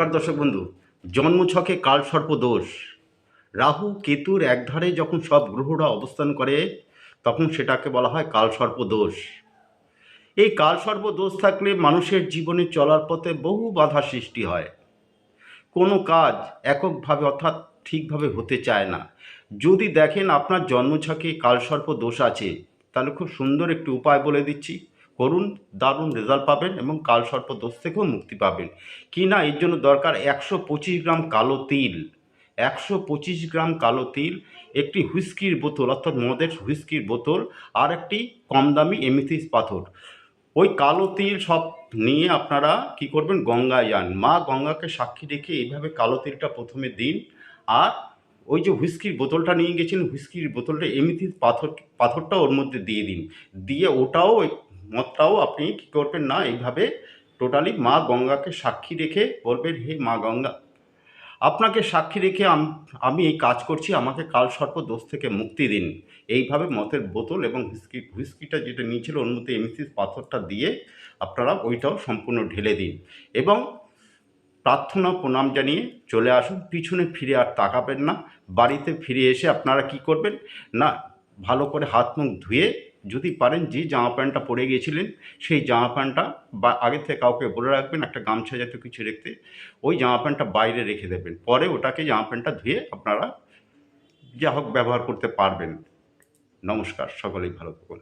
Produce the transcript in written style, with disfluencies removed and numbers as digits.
দর্শক বন্ধু, জন্মছকে কালসর্প দোষ। রাহু কেতুর একধারে যখন সব গ্রহরা অবস্থান করে তখন সেটাকে বলা হয় কালসর্প দোষ। এই কালসর্প দোষ থাকলে মানুষের জীবনে চলার পথে বহু বাধা সৃষ্টি হয়। কোনো কাজ এককভাবে অর্থাৎ ঠিকভাবে হতে চায় না। যদি দেখেন আপনার জন্মছকে কালসর্প দোষ আছে, তাহলে খুব সুন্দর একটি উপায় বলে দিচ্ছি, করুন, দারুণ রেজাল্ট পাবেন এবং কালসর্প দোষ থেকেও মুক্তি পাবেন। কি না, এর জন্য দরকার 125 গ্রাম কালো তিল। 125 গ্রাম কালো তিল, একটি হুইস্কির বোতল অর্থাৎ মদের হুইস্কির বোতল, আর একটি কম দামি এমিথিস্ট পাথর। ওই কালো তিল সব নিয়ে আপনারা কি করবেন, গঙ্গায় যান, মা গঙ্গাকে সাক্ষী রেখে এইভাবে কালো তিলটা প্রথমে দিন। আর ওই যে হুইস্কির বোতলটা নিয়ে গেছেন, হুইস্কির বোতলটা এমিথিস্ট পাথরটা ওর মধ্যে দিয়ে দিন। দিয়ে ওটাও মদটাও আপনি কী করবেন না, এইভাবে টোটালি মা গঙ্গাকে সাক্ষী রেখে বলবেন, হে মা গঙ্গা, আপনাকে সাক্ষী রেখে আমি এই কাজ করছি, আমাকে কালসর্প দোষ থেকে মুক্তি দিন। এইভাবে মদের বোতল এবং হুইস্কিটা যেটা নিয়েছিল ওর মধ্যে এমসিস পাথরটা দিয়ে আপনারা ওইটাও সম্পূর্ণ ঢেলে দিন এবং প্রার্থনা প্রণাম জানিয়ে চলে আসুন। পিছনে ফিরে আর তাকাবেন না। বাড়িতে ফিরে এসে আপনারা কি করবেন না, ভালো করে হাত মুখ ধুয়ে, যদি পারেন যে জামা প্যান্টটা পরে গিয়েছিলেন সেই জামা প্যান্টটা বা আগে থেকে কাউকে বলে রাখবেন একটা গামছা জাতীয় কিছু রেখতে, ওই জামা প্যান্টটা বাইরে রেখে দেবেন। পরে ওটাকে জামা প্যান্টটা ধুয়ে আপনারা যা হোক ব্যবহার করতে পারবেন। নমস্কার, সকলেই ভালো থাকুন।